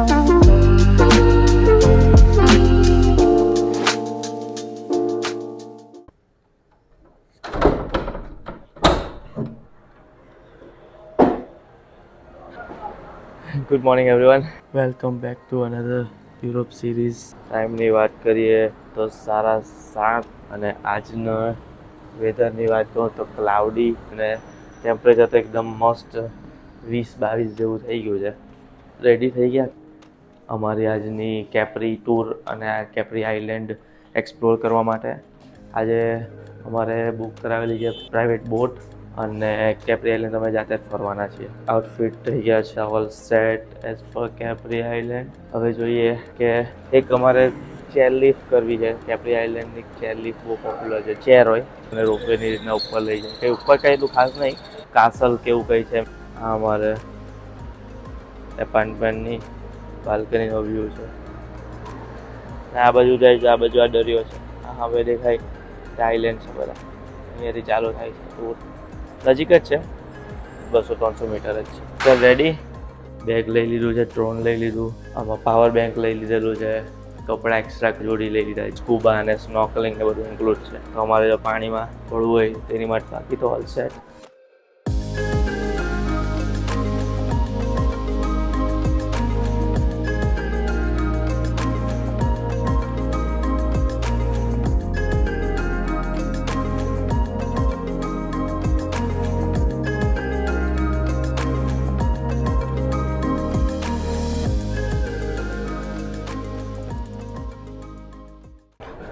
Good morning everyone, welcome back to another Europe series. ટાઈમની વાત કરીએ તો 7:30 અને આજના વેધરની વાત કહું તો ક્લાઉડી અને ટેમ્પરેચર તો એકદમ મસ્ત 20-22 જેવું થઈ ગયું છે. રેડી થઈ ગયા અમારી આજની કેપ્રી ટૂર અને આ કેપ્રી આઇલેન્ડ એક્સપ્લોર કરવા માટે. આજે અમારે બુક કરાવેલી છે પ્રાઇવેટ બોટ અને કેપ્રી આઇલેન્ડ અમે જાતે જ ફરવાના છીએ. આઉટફિટ થઈ ગયા છે all set as per Capri island. હવે જોઈએ કે એક અમારે ચેર લિફ્ટ કરવી છે. કેપ્રી આઇલેન્ડની ચેર લિફ્ટ બહુ પોપ્યુલર છે. ચેર હોય અને રોપવેની રીતના ઉપર લઈ જાય. કંઈ ઉપર કંઈ એટલું ખાસ નહીં, કાસલ કેવું કંઈ છે. આ અમારે એપાર્ટમેન્ટની બાલ્કનીનો વ્યૂ છે. આ બાજુ જાય છે, આ બાજુ આ દરિયો છે. આ હવે દેખાય તે આઇલેન્ડ છે બધા. અહીંયાથી ચાલુ થાય છે ટૂર. નજીક જ છે, 200-300 મીટર જ છે. ચાલ રેડી. બેગ લઈ લીધું છે, ડ્રોન લઈ લીધું, આમાં પાવર બેંક લઈ લીધેલું છે, કપડાં એક્સ્ટ્રા જોડી લઈ લીધા છે, સ્કૂબા અને સ્નોર્કલિંગ ને બધું ઇન્ક્લુડ છે. તો અમારે જો પાણીમાં પડવું હોય તેની માટે બાકી તો ઓલ સેટ.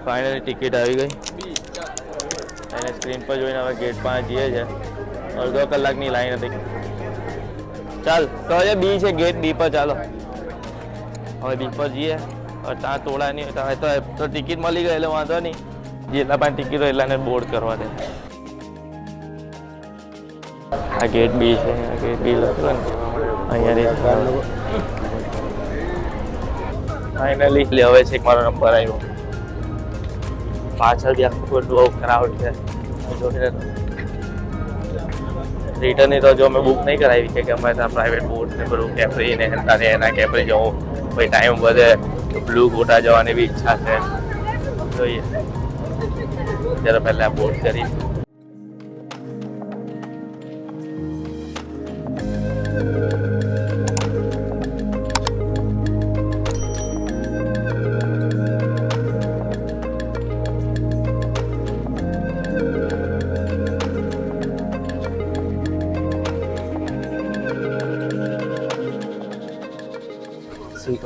ફાઇનલી ટિકિટ આવી ગઈ અને સ્ક્રીન પર જોઈને હવે ગેટ પાસે જઈએ છે. અડધો કલાકની લાઈન હતી. ચાલ તો હવે બી છે, ગેટ બી પર ચાલો. હવે બી પર જઈએ. ત્યાં તોડા નહીં હોય તો ટિકિટ મળી ગઈ એટલે વાંધો નહીં. જેટલા પણ ટિકિટ હોય એટલાને બોર્ડ કરવા દે. આ ગેટ બી છે, આ ગેટ બી લખ્યું ને અહીંયાથી. ફાઇનલી હવે છે મારો નંબર આવ્યો. પાછળથી આખું બહુ ક્રાઉડ છે. રિટર્નની તો જો અમે બુક નહીં કરાવી કે અમારે ત્યાં પ્રાઇવેટ બોટ ને બધું કેપ્રી ને એના કેપ્રી જવું પછી ટાઈમ વધે તો બ્લુ ગોટા જવાની બી ઈચ્છા છે. જોઈએ ત્યારે પહેલાં બોટ કરી.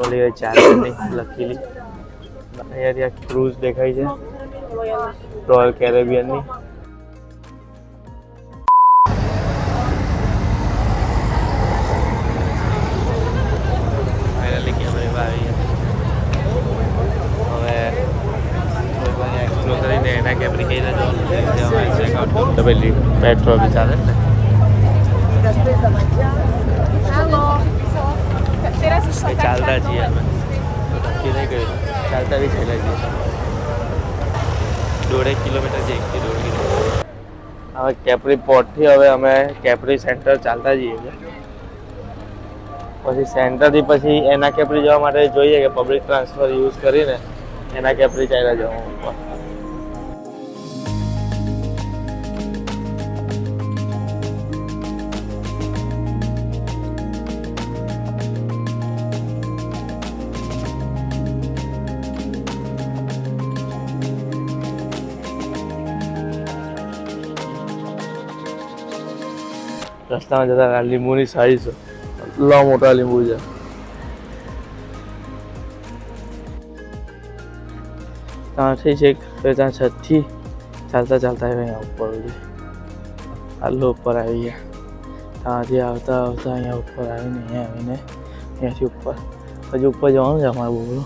ઓલી 4 લખેલી અહીંયાથી આ ક્રૂઝ દેખાય છે રોયલ કેરેબિયનની. ફાઇનલી કેમેરામાં આવી હવે એક્સપ્લોર કરીને એના કેમેરી કઈ રીતે પેલી મેટ્રો બી ચાલે ને. ચાલતા જઈએ અમે, નક્કી નહીં કર્યું. ચાલતા બી છેલ્લા જઈએ. 1.5 કિલોમીટર છે, 1 થી 1.5 કિલોમીટર. હવે કેપ્રી પોર્ટથી હવે અમે કેપ્રી સેન્ટર ચાલતા જઈએ છીએ. પછી સેન્ટરથી પછી એના કેપ્રી જવા માટે જોઈએ કે પબ્લિક ટ્રાન્સફર યુઝ કરીને એના કેપ્રી ચાલ્યા જવું ઉપર. રસ્તામાં જતા લીંબુની સાઈઝ એટલા મોટા લીંબુ છે. ત્યાંથી છે ત્યાં છતથી ચાલતા ચાલતા અહીંયા ઉપર આટલું ઉપર આવી ગયા. ત્યાંથી આવતા આવતા અહીંયા ઉપર આવીને અહીંયાથી ઉપર હજુ ઉપર જવાનું છે અમારે. બહુ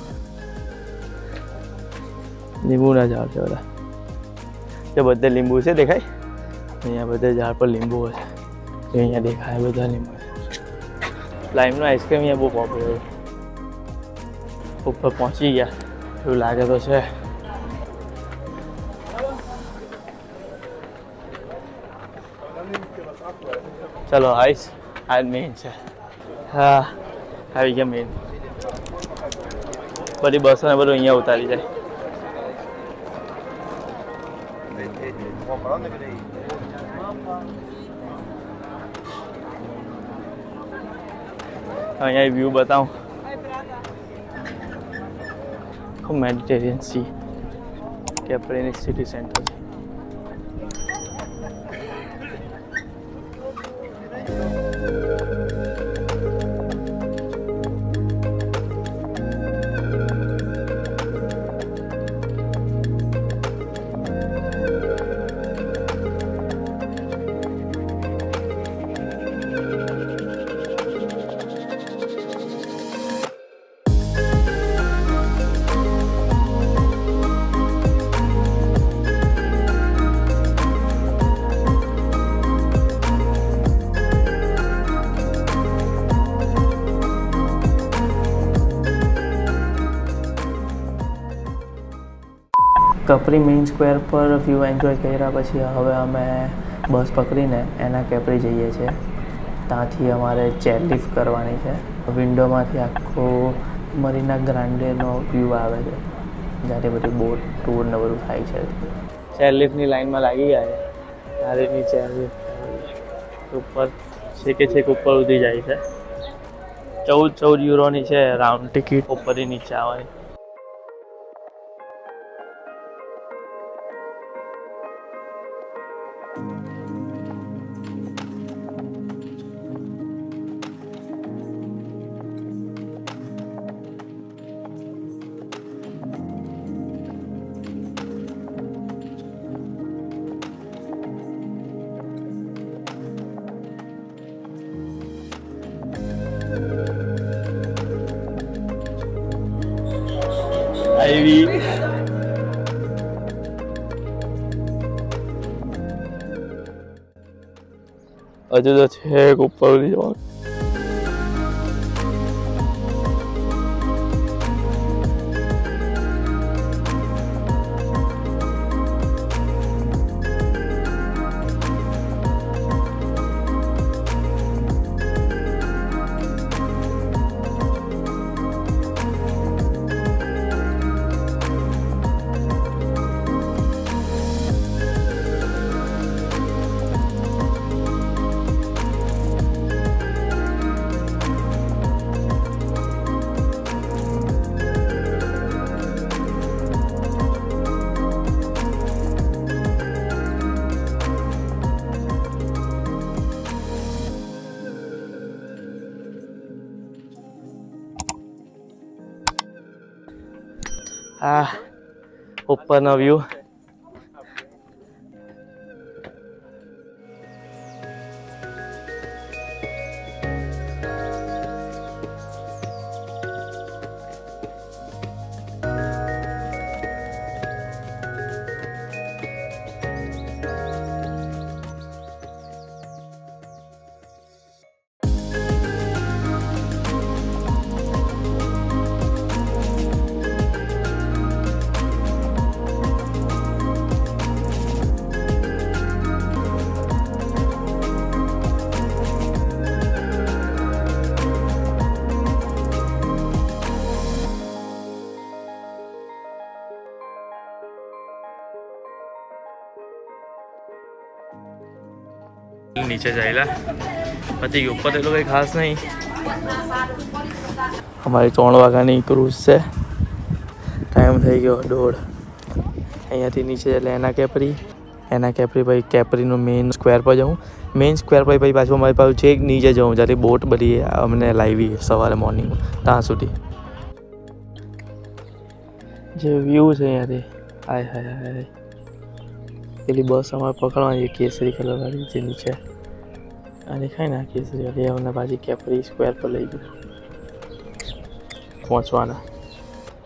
લીંબુના ઝાડ છે બધા. જે બધે લીંબુ છે દેખાય. અહીંયા બધે ઝાડ પર લીંબુ છે. અહીંયા દેખાય બધા લીંબુ. લાઈમનો આઈસ્ક્રીમ અહીંયા બહુ પોપ્યુલર. ઉપર પહોંચી ગયા એવું લાગે તો છે. ચલો આઈસ આ મેઇન છે. હા આવી ગયા મેઇન. બધી બસો ને બધું અહીંયા ઉતારી જાય. અહીંયા વ્યૂ બતાવું. મેડિટેરિયન સી કેપ્રીની city centre. Capri main square પર વ્યૂ એન્જોય કર્યા પછી હવે અમે બસ પકડીને એના કેપ્રી જઈએ છીએ. ત્યાંથી અમારે ચેરલિફ્ટ કરવાની છે. વિન્ડોમાંથી આખો મરીના ગ્રાન્ડેનો વ્યૂ આવે છે, જ્યારે બધી બોટ ટૂર ને બધું થાય છે. ચેરલિફ્ટની લાઈનમાં લાગી ગયા છે. આરેની ચેરલિફ્ટ ઉપર છેક ઉપર ઉતરી જાય છે. 14 યુરોની છે રાઉન્ડ ટિકિટ ઉપરથી નીચે આવવાની. આવી હજુ તો છેક ઉપર ઉડી જવાનું. આ ઉપરનો વ્યૂ. નીચે જાયેલા પછી ઉપર એટલું કંઈ ખાસ નહીં. અમારી 3 વાગ્યાની ક્રૂઝ છે. ટાઈમ થઈ ગયો 1:30. અહીંયાથી નીચે એટલે એના કેપ્રી પછી કેપ્રીનું મેઇન સ્ક્વેર પર જાઉં. મેઇન સ્ક્વેર પર પછી પાછું અમારી પાછું છેક નીચે જાઉં જ્યારે બોટ બધી અમને લાવી સવારે મોર્નિંગમાં ત્યાં સુધી. જે વ્યૂ છે અહીંયાથી હાય હાય હાય. પેલી બસ અમારે પકડવાની કેસરી કલરવાળી જે નીચે આ દેખાય ને કેસરી વાળી અમને પાછી કેપ્રી સ્ક્વેર પર લઈ ગયું પહોંચવાના.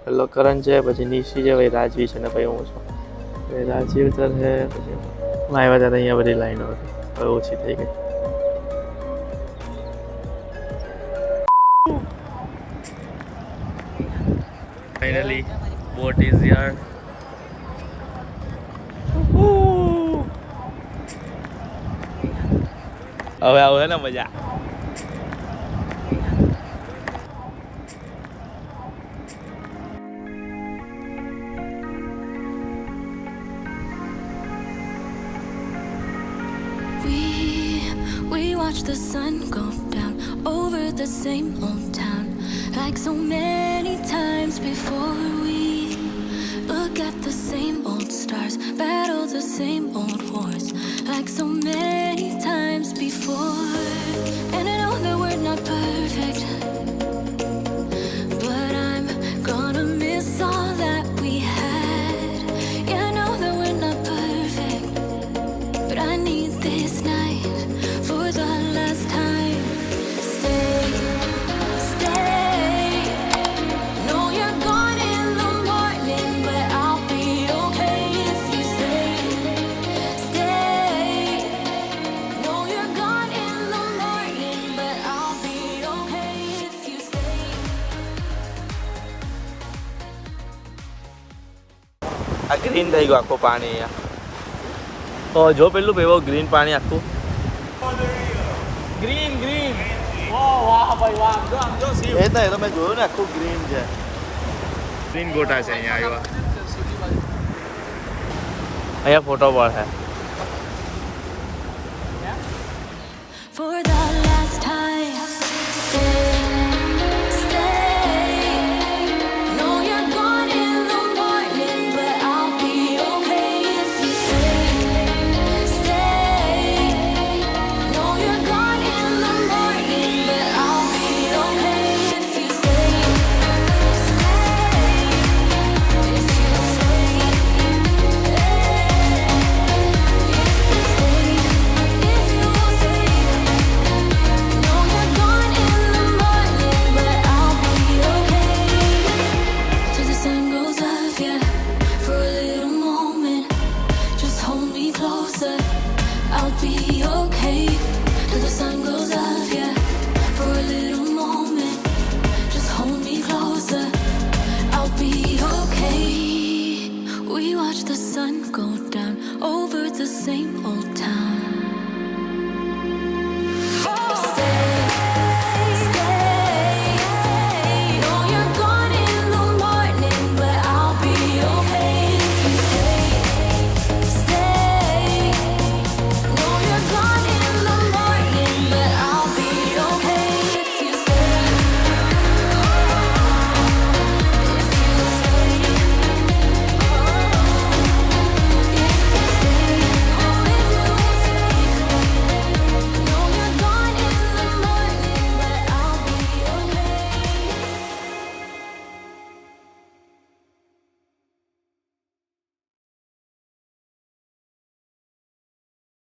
પેલો કરણ છે, પછી નિશી છે, પછી રાજવી છે ને પછી હું છું. રાજવી ઉતર છે, પછી હું આવ્યા ત્યારે અહીંયા બધી લાઈનો હતી, હવે ઓછી થઈ ગઈ. Finally boat is here. હવે આવે ને મજા. watch the sun go down over the same old town, like so many times before. We look at the same old stars, battle the same old wars, like so many times before. And I know that we're not perfect, but I'm gonna miss all that we had. Yeah, I know that we're not perfect, but I need this night for the last time. Stay, stay. Know you're gone in the morning, but I'll be okay if you stay. Stay. Know you're gone in the morning, but I'll be okay if you stay. આ green થઈ ગયું આખું પાણી અહીંયા. તો જો પેલું પેવો green પાણી આખું ગ્રીન ગ્રીન. વાહ ભાઈ વાહ. એ તો મેં જોયું ને આખું ગ્રીન છે. ગ્રીન ગોટા છે અહીંયા આવ્યા. અહીંયા ફોટો પડે. For the last time, stay.